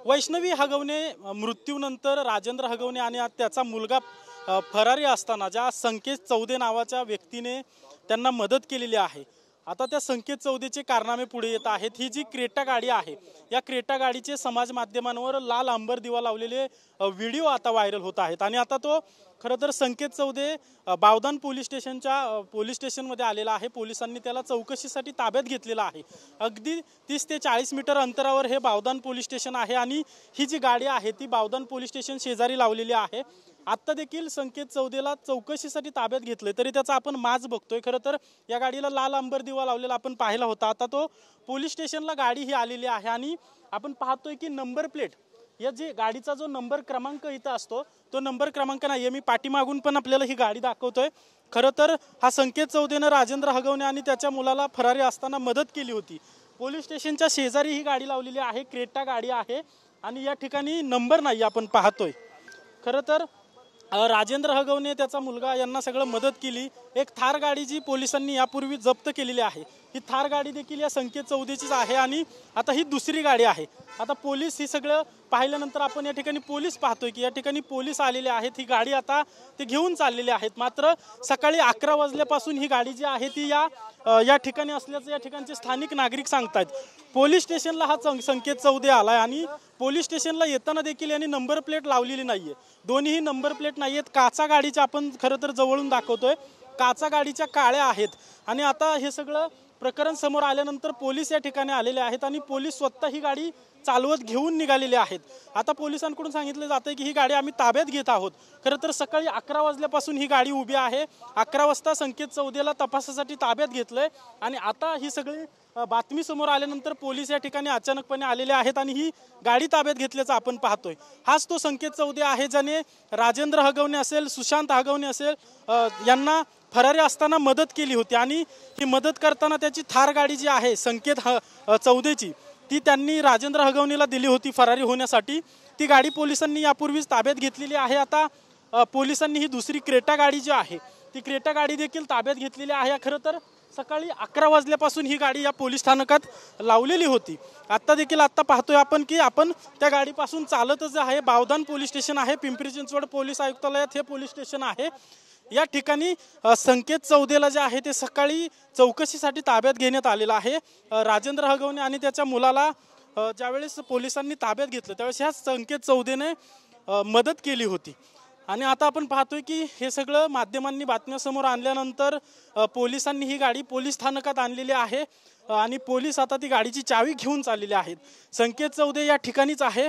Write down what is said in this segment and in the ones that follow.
वैष्णवी हगवणे मृत्यूनंतर राजेंद्र हगवणे आणि त्याचा मुलगा फरारी असताना ज्या संकेत चौदे नावाच्या व्यक्तीने त्यांना मदत केलेली आहे। आता त्या संकेत चौदेचे कारनामे पुढे येत आहेत। ही जी क्रेटा गाडी आहे या क्रेटा गाडीचे समाज माध्यमांवर लाल अंबर दिवा लावलेले व्हिडिओ आता व्हायरल होत आहेत आणि आता तो खरं तर संकेत चौदे बावधन पोलीस स्टेशनमध्ये आलेला आहे। पोलिसांनी त्याला चौकशीसाठी ताब्यात घेतलेला आहे। अगदी 30 ते 40 मीटर अंतरावर हे बावधन पोलीस स्टेशन आहे आणि ही जी गाडी आहे ती बावधन पोलीस स्टेशन शेजारी लावलेली आहे। आता देखील संकेत चौदेला चौकशीसाठी ताब्यात घेतले तरी त्याचा आपण माज बघतोय। खरं तर या गाडीला लाल अंबर दिवा लावलेला आपण पाहिला होता। आता तो पोलीस स्टेशनला गाडी ही आलेली आहे आणि आपण पाहतोय की नंबर प्लेट या जी गाडीचा जो नंबर क्रमांक इथं असतो तो नंबर क्रमांक नाही। मी पाठीमागून पण आपल्याला ही गाडी दाखवतोय। खरं तर हा संकेत चौदेनं राजेंद्र हगवणे आणि त्याच्या मुलाला फरारी असताना मदत केली होती। पोलीस स्टेशनच्या शेजारी ही गाडी लावलेली आहे। क्रेटा गाडी आहे आणि या ठिकाणी नंबर नाही आपण पाहतोय। खरं तर राजेंद्र हगवणे त्याचा मुलगा यांना सगळं मदत केली। एक थार गाडी जी पोलिसांनी यापूर्वी जप्त केलेली आहे ही थार गाडी देखील या संकेत चौदेचीच आहे आणि आता ही दुसरी गाडी आहे। आता पोलीस ही सगळं पाहिल्यानंतर आपण या ठिकाणी पोलीस पाहतोय की या ठिकाणी पोलीस आलेले आहेत। ही गाडी आता ते घेऊन चाललेले आहेत। मात्र सकाळी 11 वाजल्यापासून ही गाडी जी आहे ती या ठिकाणी असल्याचं या ठिकाणचे स्थानिक नागरिक सांगतात। पोलीस स्टेशनला हा संकेत चौदे आलाय आणि पोलीस स्टेशनला येताना देखील यांनी नंबर प्लेट लावलेली नाहीये। दोन्ही नंबर प्लेट नाहीयेत। काचा गाडीच्या आपण खरं तर जवळून दाखवतोय काचा गाडीच्या काळ्या आहेत आणि आता हे सगळं प्रकरण समोर आल्यानंतर पोलीस या ठिकाणी आलेले आहेत आणि पोलीस स्वतः ही गाडी चालवत घेऊन निघालेले आहेत। आता पोलिसांकडून सांगितले जाते की ही गाडी आम्ही ताब्यात घेत आहोत। खरं तर सकाळी 11 वाजल्यापासून ही गाडी उभी आहे। 11 वाजता संकेत चौदेला तपासासाठी ताब्यात घेतलंय आणि आता ही सगळी बातमी समोर आल्यानंतर पोलीस या ठिकाणी अचानकपणे आलेले आहेत आणि ही गाडी ताब्यात घेतल्याचं आपण पाहतोय। हाच तो संकेत चौदे आहे ज्याने राजेंद्र हगवणे असेल सुशांत हगवणे असेल यांना फरारी असताना मदत केली होती आणि ही मदत करताना त्याची थार गाडी जी आहे संकेत चौदेची ती त्यांनी राजेंद्र हगवणेला दिली होती फरारी होण्यासाठी। ती गाडी पोलिसांनी यापूर्वीच ताब्यात घेतलेली आहे। आता पोलिसांनी ही दुसरी क्रेटा गाडी जी आहे ती क्रेटा गाडी देखील ताब्यात घेतलेली आहे। खरं तर सकाळी 11 वाजल्यापासून ही गाडी या पोलीस स्थानकात लावलेली होती। आता देखील पाहतोय आपण की आपण त्या गाडीपासून चालतच आहे। बावधन पोलीस स्टेशन आहे। पिंपरी चिंचवड पोलीस आयुक्तालयात हे पोलीस स्टेशन आहे। या ठिकाणी संकेत चौदेला जे आहे ते सकाळी चौकशीसाठी ताब्यात घेण्यात आलेला आहे। राजेंद्र हगवणे आणि त्याच्या मुलाला ज्यावेळेस पोलिसांनी ताब्यात घेतलं त्यावेळेस ह्या संकेत चौदेने मदत केली होती आणि आता आपण पाहतोय की हे सगळं माध्यमांनी बातम्या समोर आणल्यानंतर पोलिसांनी ही गाडी पोलीस स्थानकात आणलेली आहे आणि पोलीस आता ती गाडीची चावी घेऊन चाललेले आहेत। संकेत चौदे या ठिकाणीच आहे।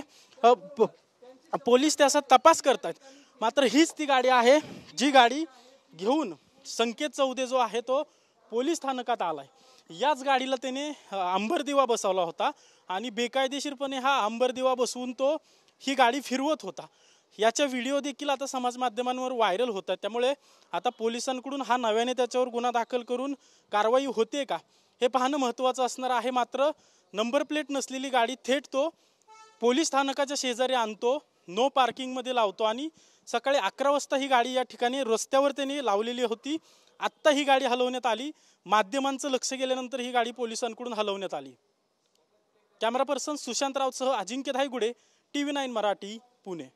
पोलीस त्याचा तपास करतात। मात्र हीच ती गाडी आहे जी गाडी घेऊन संकेत चौदे जो आहे तो पोलीस स्थानकात आलाय। याच गाडीला त्याने अंबर दिवा बसवला होता आणि बेकायदेशीरपणे हा अंबर दिवा बसवून तो ही गाडी फिरवत होता। याचा व्हिडिओ देखील आता समाज माध्यमांवर व्हायरल होतात। त्यामुळे आता पोलिसांकडून हा नव्याने त्याच्यावर गुन्हा दाखल करून कारवाई होते का हे पाहणं महत्त्वाचं असणार आहे। मात्र नंबर प्लेट नसलेली गाडी थेट तो पोलीस स्थानकाच्या शेजारी आणतो, नो पार्किंगमध्ये लावतो आणि सकाळी 11 वाजता ही गाडी या ठिकाणी रस्त्यावर त्यांनी लावलेली होती। आत्ता ही गाडी हलवण्यात आली। माध्यमांचं लक्ष गेल्यानंतर ही गाडी पोलिसांकडून हलवण्यात आली। कॅमेरा पर्सन सुशांत राऊतसह अजिंक्य धायगुडे, TV9 मराठी, पुणे।